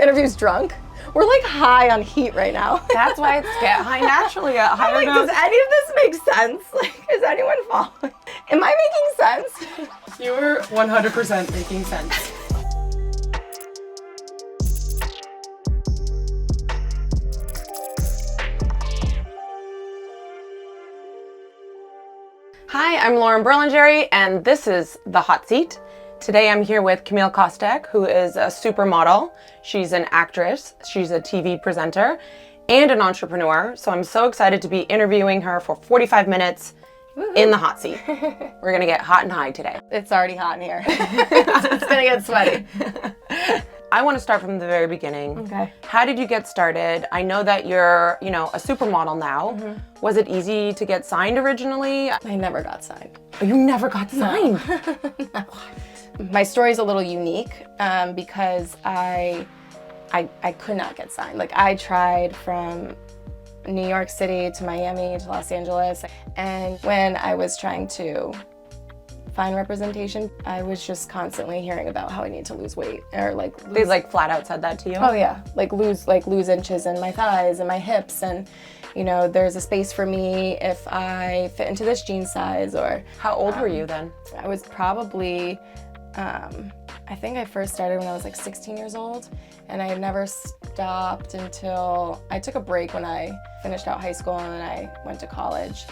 interviews drunk? We're like high on heat right now. That's why it's Get High Naturally at Higher Like, Dose. does any of this make sense? Like, is anyone following? Am I making sense? You're 100% making sense. Hi, I'm Lauren Berlingeri, and this is The Hot Seat. Today I'm here with Camille Kostek, who is a supermodel. She's an actress, she's a TV presenter, and an entrepreneur. So I'm so excited to be interviewing her for 45 minutes in the hot seat. We're gonna get hot and high today. It's already hot in here. It's gonna get sweaty. I want to start from the very beginning. Okay. How did you get started? I know that you're, a supermodel now. Mm-hmm. Was it easy to get signed originally? I never got signed. Oh, you never got signed? No. My story is a little unique because I could not get signed. Like, I tried from New York City to Miami to Los Angeles, and when I was trying to find representation, I was just constantly hearing about how I need to lose weight, or They flat out said that to you? Oh yeah, lose inches in my thighs and my hips, and there's a space for me if I fit into this jean size. Or how old were you then? I was probably I think I first started when I was like 16 years old, and I had never stopped until I took a break when I finished out high school, and then I went to college,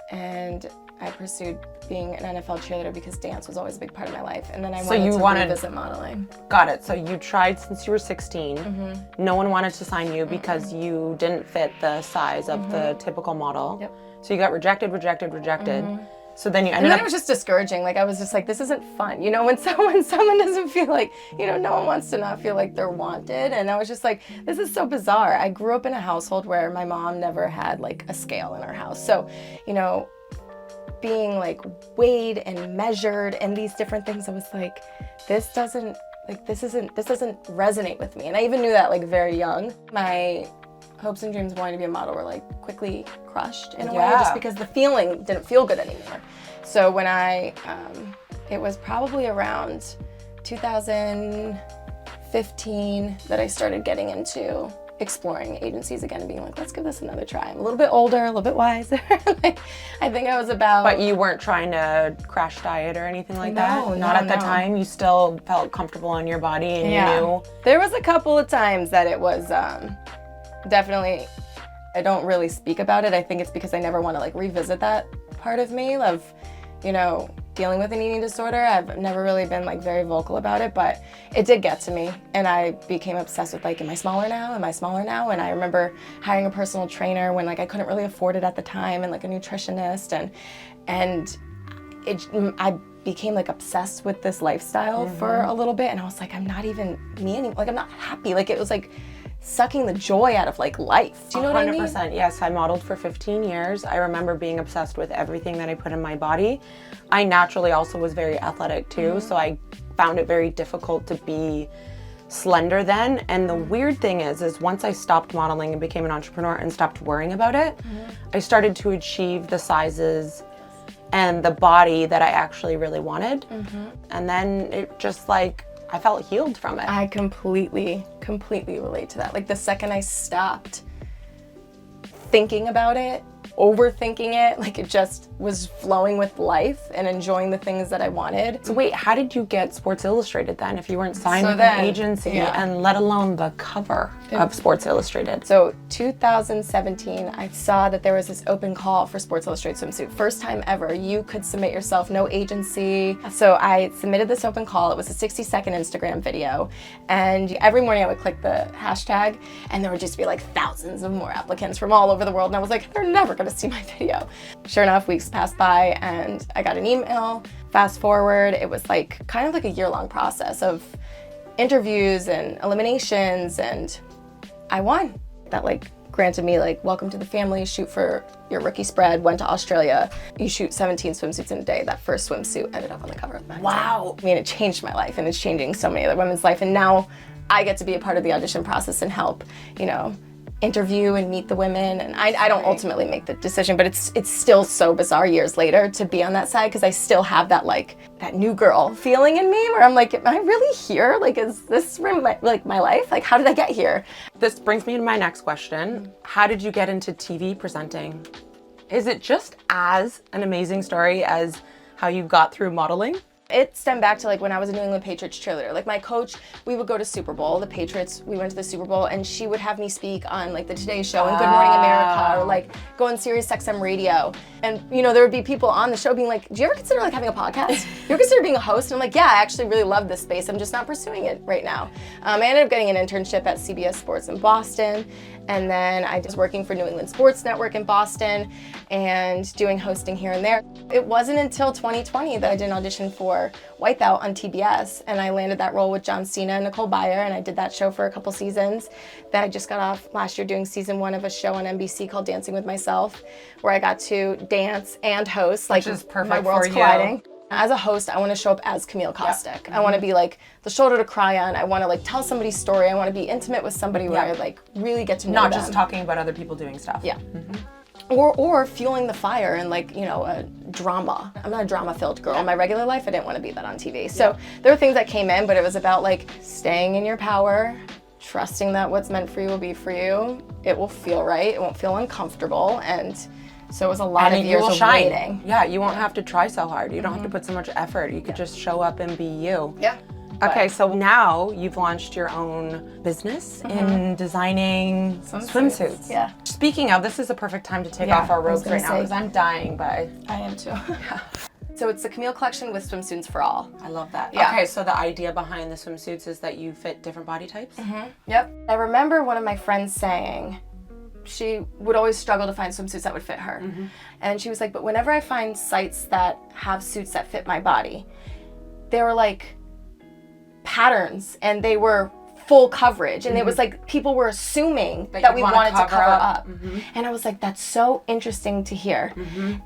and I pursued being an NFL cheerleader because dance was always a big part of my life, and then I wanted to revisit modeling. Got it. So you tried since you were 16. No one wanted to sign you because you didn't fit the size of the typical model. Yep. So you got rejected. So then you ended And then up... it was just discouraging. Like, I was just like, this isn't fun. When someone doesn't feel like, no one wants to not feel like they're wanted. And I was just like, this is so bizarre. I grew up in a household where my mom never had like a scale in her house. So, being like weighed and measured and these different things, I was like, this doesn't resonate with me. And I even knew that like very young. My hopes and dreams of wanting to be a model were like quickly crushed in a way, just because the feeling didn't feel good anymore. So when it was probably around 2015 that I started getting into exploring agencies again and being like, let's give this another try. I'm a little bit older, a little bit wiser. I think I was about... But you weren't trying to crash diet or anything like that? Not at the time? You still felt comfortable in your body and you knew? There was a couple of times that it was definitely... I don't really speak about it. I think it's because I never want to like revisit that part of me of, dealing with an eating disorder. I've never really been like very vocal about it, but it did get to me, and I became obsessed with like, am I smaller now? Am I smaller now? And I remember hiring a personal trainer when like I couldn't really afford it at the time, and like a nutritionist, and I became like obsessed with this lifestyle for a little bit, and I was like, I'm not even me anymore. Like, I'm not happy. Like, it was like sucking the joy out of like life. Do you know what I mean? 100%. Yes, I modeled for 15 years. I remember being obsessed with everything that I put in my body. I naturally also was very athletic too, so I found it very difficult to be slender then. And the weird thing is once I stopped modeling and became an entrepreneur and stopped worrying about it, I started to achieve the sizes and the body that I actually really wanted. And then it just like, I felt healed from it. I completely relate to that. Like, the second I stopped thinking about it, overthinking it, like it just was flowing with life and enjoying the things that I wanted. So wait, how did you get Sports Illustrated then if you weren't signed with an agency and let alone the cover of Sports Illustrated? So 2017, I saw that there was this open call for Sports Illustrated swimsuit. First time ever, you could submit yourself, no agency. So I submitted this open call. It was a 60-second Instagram video. And every morning I would click the hashtag and there would just be like thousands of more applicants from all over the world. And I was like, they're never gonna see my video. Sure enough, weeks passed by and I got an email. Fast forward, it was like kind of like a year-long process of interviews and eliminations, and I won. That like granted me like, welcome to the family, shoot for your rookie spread, went to Australia. You shoot 17 swimsuits in a day. That first swimsuit ended up on the cover of the magazine. Wow. I mean, it changed my life, and it's changing so many other women's life, and now I get to be a part of the audition process and help, interview and meet the women, and I don't ultimately make the decision, but it's still so bizarre years later to be on that side, because I still have that like that new girl feeling in me where I'm like, am I really here? Like, is this my life? Like, how did I get here? This brings me to my next question. How did you get into TV presenting? Is it just as an amazing story as how you got through modeling? It stemmed back to like when I was a New England Patriots cheerleader. Like my coach, we would go to Super Bowl, the Patriots, we went to the Super Bowl, and she would have me speak on like the Today Show and Good Morning America, or like go on Sirius XM radio. And you know, there would be people on the show being like, do you ever consider like having a podcast? Do you ever consider being a host? And I'm like, yeah, I actually really love this space. I'm just not pursuing it right now. I ended up getting an internship at CBS Sports in Boston. And then I was working for New England Sports Network in Boston and doing hosting here and there. It wasn't until 2020 that I did an audition for Wipeout on TBS, and I landed that role with John Cena and Nicole Byer, and I did that show for a couple seasons. Then I just got off last year doing season 1 of a show on NBC called Dancing with Myself, where I got to dance and host, like Which is perfect my world's for colliding. you. As a host, I want to show up as Camille Kostek. I want to be like the shoulder to cry on. I want to like tell somebody's story. I want to be intimate with somebody where I like really get to know them. Not just talking about other people doing stuff. Yeah. Or fueling the fire and like, you know, a drama. I'm not a drama-filled girl. In my regular life, I didn't want to be that on TV. So there were things that came in, but it was about like staying in your power, trusting that what's meant for you will be for you. It will feel right. It won't feel uncomfortable. And so it was a lot of years of waiting. Yeah, you won't have to try so hard. You don't have to put so much effort. You could just show up and be you. Yeah. Okay, so now you've launched your own business in designing swimsuits. Yeah. Speaking of, this is a perfect time to take Yeah, off our I was robes gonna right now say. because I'm dying, but I am too. So it's the Camille collection with swimsuits for all. I love that. Yeah. Okay, so the idea behind the swimsuits is that you fit different body types? Yep. I remember one of my friends saying, she would always struggle to find swimsuits that would fit her. And she was like, but whenever I find sites that have suits that fit my body, they were like patterns and they were full coverage, and it was like people were assuming that we wanted to cover up. And I was like, that's so interesting to hear.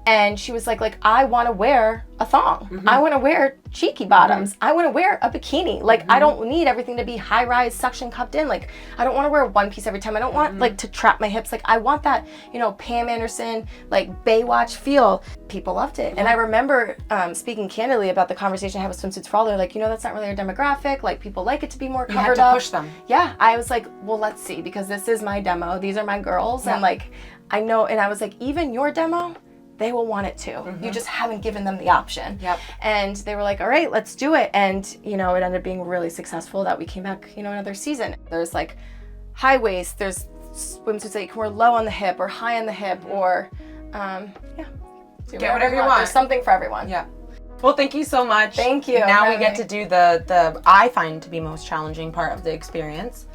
And she was like I want to wear a thong. I want to wear cheeky bottoms. I want to wear a bikini. Like I don't need everything to be high rise suction cupped in. Like I don't want to wear one piece every time. I don't want like to trap my hips. Like I want that, you know, Pam Anderson like Baywatch feel. People loved it. And I remember speaking candidly about the conversation I had with Swimsuits for All. They're like, you know, that's not really our demographic. Like people like it to be more covered You had to up. push them. Yeah, I was like, well, let's see, because this is my demo. These are my girls, and like, I know, and I was like, even your demo, they will want it too. You just haven't given them the option. And they were like, all right, let's do it. And, you know, it ended up being really successful that we came back, you know, another season. There's like high waist, there's swimsuits that you can wear low on the hip or high on the hip, or, Get whatever you want. There's something for everyone. Yeah. Well, thank you so much. Thank you. Now we get to do the I find to be most challenging part of the experience,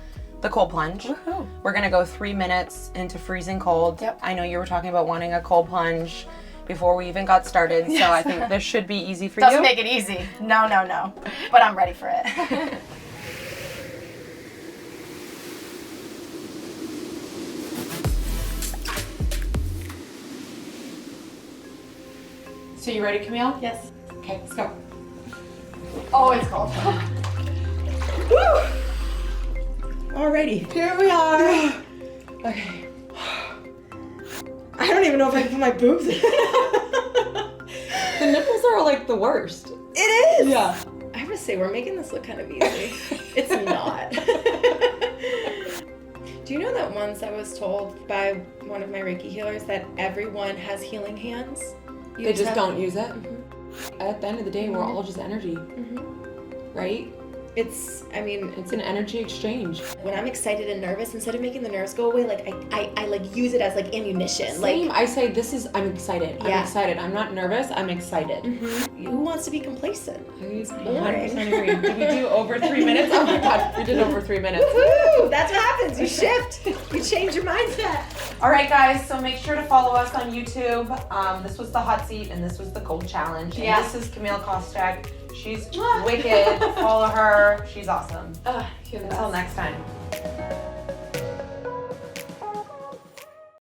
the cold plunge. Woohoo. We're gonna go 3 minutes into freezing cold. Yep. I know you were talking about wanting a cold plunge before we even got started, so I think this should be easy for you. Doesn't make it easy. No. But I'm ready for it. So you ready, Camille? Yes. Okay, let's go. Oh, it's cold. Alrighty, here we are. Okay. I don't even know if I can put my boobs in. The nipples are like the worst. It is! Yeah. I have to say, we're making this look kind of easy. It's not. Do you know that once I was told by one of my Reiki healers that everyone has healing hands? They just don't use it. At the end of the day, we're all just energy, right? It's It's an energy exchange. when I'm excited and nervous, instead of making the nerves go away, like I like use it as like ammunition. Same. Like, I say I'm excited. Yeah. I'm excited. I'm not nervous. I'm excited. who wants to be complacent? I 100% agree. Did we do over 3 minutes? Oh my god, we did over 3 minutes. Woo! That's what happens. You shift. You change your mindset. All right, guys. So make sure to follow us on YouTube. This was the hot seat, and this was the cold challenge. And Yeah. this is Camille Kostek. She's wicked. Follow her. She's awesome. You're the Until best. next time.